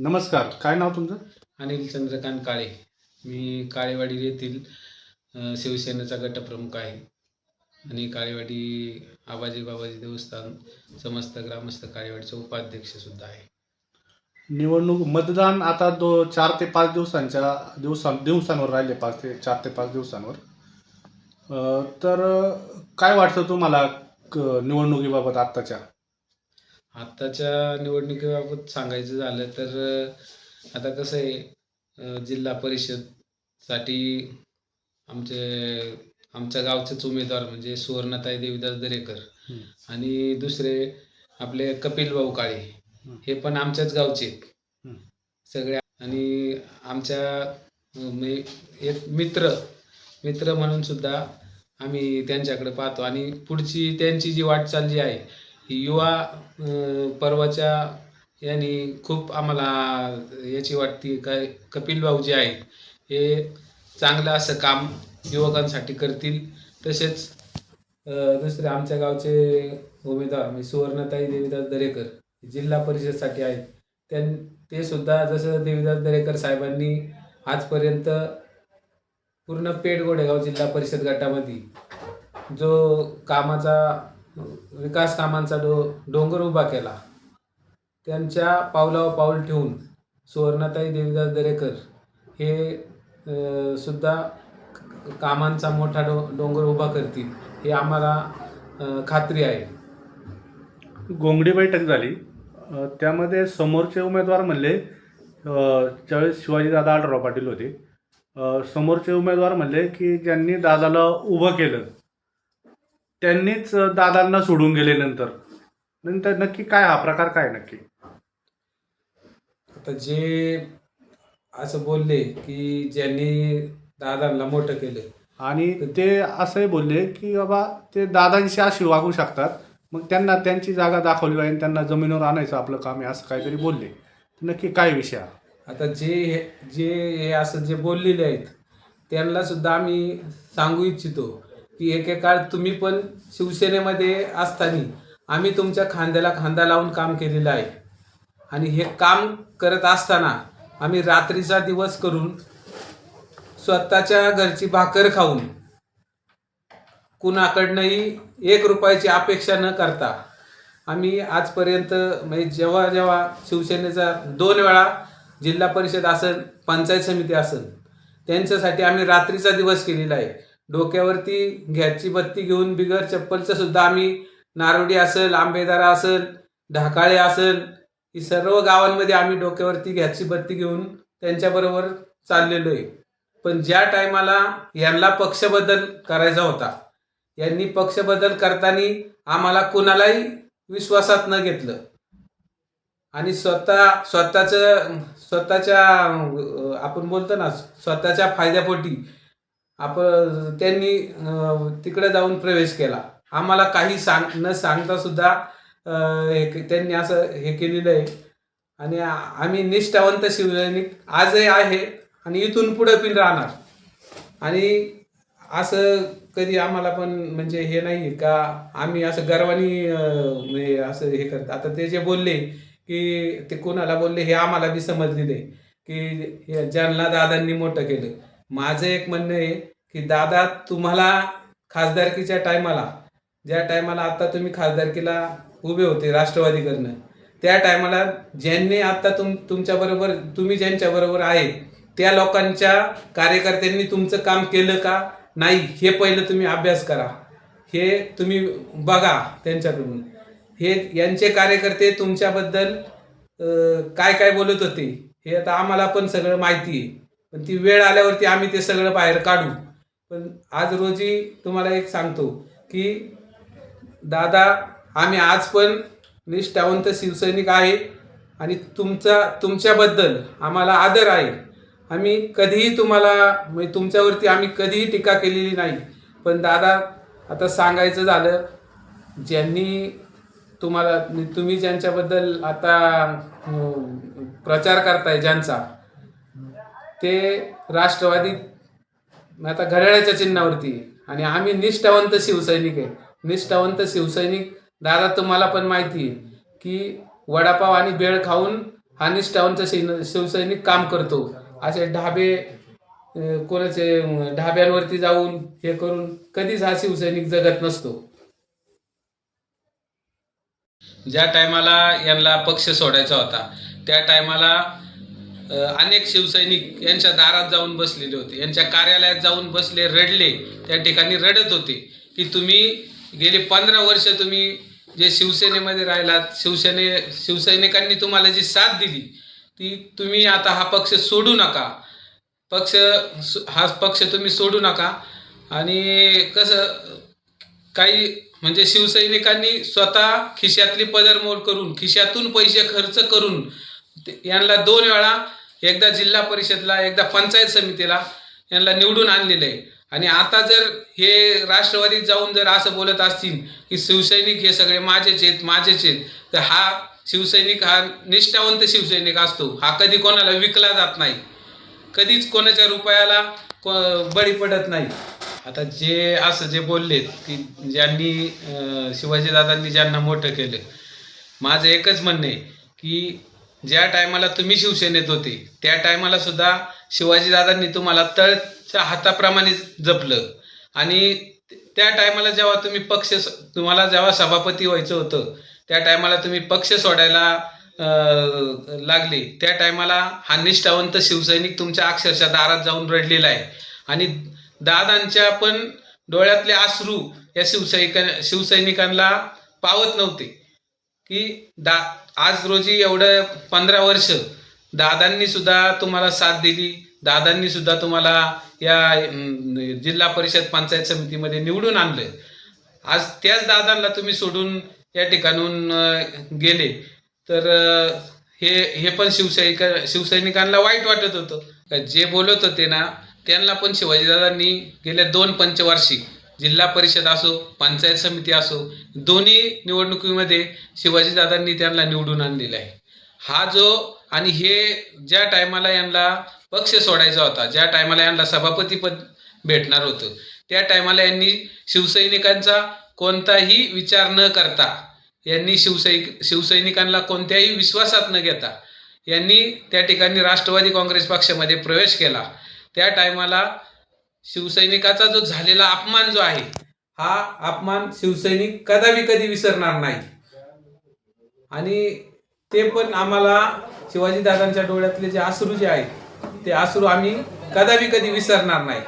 नमस्कार. काय नाव तुमचं? अनिल चंद्रकांत काळे. मी काळेवाडी येथील शिवसेनेचा गटप्रमुख आहे आणि काळेवाडी आबाजी बाबाजी देवस्थान समस्त ग्रामस्थ काळेवाडीचा उपाध्यक्षसुद्धा आहे. निवडणूक मतदान आता 4 ते 5 दिवसांवर राहिले. 4 ते 5 दिवसांवर. तर काय वाटतं तुम्हाला निवडणुकीबाबत आत्ताच्या? आत्ताच्या निवडणुकीबाबत सांगायचं झालं तर आता कसं आहे, जिल्हा परिषदसाठी आमच्या गावचेच उमेदवार म्हणजे सुवर्णाताई देवीदास दरेकर आणि दुसरे आपले कपिल भाऊ काळे, हे पण आमच्याच गावचे सगळे. आणि आमच्या एक मित्र म्हणून सुद्धा आम्ही त्यांच्याकडे पाहतो. आणि पुढची त्यांची जी वाटचाल जी आहे ही युवा पर्वाच्या यांनी खूप आम्हाला याची वाटते काय, कपिल भाऊ जे आहे हे चांगलं असं काम युवकांसाठी करतील. तसेच दुसरे आमच्या गावचे उमेदवार म्हणजे सुवर्णाताई देवीदास दरेकर जिल्हा परिषदसाठी आहेत. ते सुद्धा जसं देवीदास दरेकर साहेबांनी आजपर्यंत पूर्ण पेठ गोडेगाव जिल्हा परिषद गटामध्ये जो विकास कामांचा डोंगर उभा केला, त्यांच्या पावलावर पाऊल ठेवून सुवर्णाताई देवीदास दरेकर हे सुद्धा कामांचा मोठा डोंगर उभा करतील हे आम्हाला खात्री आहे. गोंगडी बैठक झाली. त्यामध्ये समोरचे उमेदवार म्हणले, ज्यावेळेस शिवाजीदादा आढळराव पाटील होते, समोरचे उमेदवार म्हणले की ज्यांनी दादाला उभं केलं त्यांनीच दादांना सोडून गेले. नंतर नक्की काय हा प्रकार काय नक्की? आता जे असं बोलले की ज्यांनी दादांना मोठं केलं, आणि ते असंही बोलले की बाबा ते दादांशी अशी वागू शकतात, मग त्यांना त्यांची जागा दाखवली पाहिजे, त्यांना जमिनीवर आणायचं आपलं काम आहे, असं काहीतरी बोलले. नक्की काय विषय? आता जे असं जे बोललेले आहेत त्यांना सुद्धा आम्ही सांगू इच्छितो की एकेकाळ तुम्ही पण शिवसेनेमध्ये असताना आम्ही तुमच्या खांद्याला खांदा लावून काम केलेलं आहे. आणि हे काम करत असताना आम्ही रात्रीचा दिवस करून स्वतःच्या घरची भाकर खाऊन कुणाकडनंही 1 रुपयाची अपेक्षा न करता आम्ही आजपर्यंत म्हणजे जेव्हा शिवसेनेचा 2 वेळा जिल्हा परिषद असेल, पंचायत समिती असेल, त्यांच्यासाठी आम्ही रात्रीचा दिवस केलेला आहे. डोक्यावरती गॅसची बत्ती घेऊन बिगर चप्पलचं सुद्धा आम्ही नारोडी असेल, आंबेदारा असेल, ढाकाळे असेल, ही सर्व गावांमध्ये आम्ही डोक्यावरती गॅसची बत्ती घेऊन त्यांच्याबरोबर चाललेलो आहे. पण ज्या टायमाला यांना पक्षबदल करायचा होता, यांनी पक्षबदल करताना आम्हाला कुणालाही विश्वासात न घेतलं आणि स्वतःच्या आपण बोलतो ना, स्वतःच्या फायद्यापोटी त्यांनी तिकडे जाऊन प्रवेश केला. आम्हाला काही न सांगता सुद्धा त्यांनी असं हे केलेलं आहे. आणि आम्ही निष्ठावंत शिवसैनिक आजही आहे आणि इथून पुढे पण राहणार. आणि असं कधी आम्हाला पण म्हणजे हे नाही का आम्ही असं गर्वानी असं हे करतो. आता ते जे बोलले की ते कोणाला बोलले हे आम्हाला बी समजलेलं आहे की ज्यांना दादांनी मोठं केलं. माझं एक म्हणणं आहे की दादा, तुम्हाला खासदारकीच्या टायमाला, ज्या टायमाला आता तुम्ही खासदारकीला उभे होते राष्ट्रवादीकडनं, त्या टायमाला ज्यांनी आता तुमच्याबरोबर तुम्ही ज्यांच्याबरोबर आहे त्या लोकांच्या कार्यकर्त्यांनी तुमचं काम केलं का नाही हे पहिलं तुम्ही अभ्यास करा. हे तुम्ही बघा त्यांच्याकडून. हे यांचे कार्यकर्ते तुमच्याबद्दल काय काय बोलत होते हे आता आम्हाला पण सगळं माहिती आहे. पण ती वेळ आल्यावरती आम्ही ते सगळं बाहेर काढू. पण आज रोजी तुम्हाला एक सांगतो की दादा, आम्ही आज पण निष्ठावंत शिवसैनिक आहे आणि तुमच्याबद्दल आम्हाला आदर आहे. आम्ही कधीही तुमच्यावरती आम्ही कधीही टीका केलेली नाही. पण दादा, आता सांगायचं झालं, तुम्ही ज्यांच्याबद्दल आता प्रचार करताय ज्यांचा, ते राष्ट्रवादी आता घड्याळाच्या चिन्हावरती आणि आम्ही निष्ठावंत शिवसैनिक आहे. निष्ठावंत शिवसैनिक दादा, तुम्हाला पण माहिती आहे की वडापाव आणि भेळ खाऊन हा निष्ठावंत शिवसैनिक काम करतो. असे ढाबे कोणाचे ढाब्यांवरती जाऊन हे करून कधीच हा शिवसैनिक जगत नसतो. ज्या टायमाला यांना पक्ष सोडायचा होता त्या टायमाला अनेक शिवसैनिक यांच्या दारात जाऊन बसलेले होते, यांच्या कार्यालयात जाऊन बसले, रडले, त्या ठिकाणी रडत होते की तुम्ही गेली 15 वर्ष तुम्ही जे शिवसेनेमध्ये राहिलात, शिवसैनिकांनी तुम्हाला जी साथ दिली ती तुम्ही आता हा पक्ष सोडू नका, हा पक्ष तुम्ही सोडू नका. आणि कसं काही म्हणजे शिवसैनिकांनी स्वतः खिशातली पदरमोड करून, खिशातून पैसे खर्च करून यांना 2 वेळा, एकदा जिल्हा परिषदला, एकदा पंचायत समितीला यांना निवडून आणलेलं आहे. आणि आता जर हे राष्ट्रवादीत जाऊन जर असं बोलत असतील की शिवसैनिक हे सगळे माझेच आहेत, तर हा शिवसैनिक हा निष्ठावंत शिवसैनिक असतो. हा कधी कोणाला विकला जात नाही, कधीच कोणाच्या रुपयाला बळी पडत नाही. आता जे बोललेत की ज्यांनी शिवाजीदादांनी ज्यांना मोठं केलं, माझं एकच म्हणणं आहे की ज्या टायमाला तुम्ही शिवसेनेत होते त्या टायमाला सुद्धा शिवाजीदादांनी तुम्हाला तळच्या हाताप्रमाणे जपलं. आणि त्या टायमाला जेव्हा तुम्हाला जेव्हा सभापती व्हायचं होतं त्या टायमाला तुम्ही पक्ष सोडायला लागले, त्या टायमाला हा निष्ठावंत शिवसैनिक तुमच्या अक्षरशः दारात जाऊन रडलेला आहे. आणि दादांच्या पण डोळ्यातले अश्रू या शिवसैनिकांना पावत नव्हते की आज रोजी एवढं 15 वर्ष दादांनी सुद्धा तुम्हाला साथ दिली, दादांनी सुद्धा तुम्हाला या जिल्हा परिषद पंचायत समितीमध्ये निवडून आणलं. आज त्याच दादांना तुम्ही सोडून या ठिकाणून गेले, तर हे पण शिवसैनिकांना वाईट वाटत होतं. जे बोलत होते ना त्यांना पण शिवाजीदादांनी गेल्या 2 पंचवार्षिक जिल्हा परिषद असो, पंचायत समिती असो, दोन्ही निवडणुकीमध्ये शिवाजीदादांनी त्यांना निवडून आणलेलं आहे. हा जो आणि हे ज्या टायमाला यांना पक्ष सोडायचा होता, ज्या टायमाला यांना सभापतीपद भेटणार होतं, त्या टायमाला यांनी शिवसैनिकांचा कोणताही विचार न करता, यांनी शिवसैनिकांना कोणत्याही विश्वासात न घेता यांनी त्या ठिकाणी राष्ट्रवादी काँग्रेस पक्षामध्ये प्रवेश केला. त्या टायमाला शिवसैनिकाचा जो झालेला अपमान जो आहे, हा अपमान शिवसैनिक कधी विसरणार नाही. आणि ते पण आम्हाला शिवाजीदादांच्या डोळ्यातले जे अश्रू जे आहेत ते अश्रू आम्ही कधी विसरणार नाही.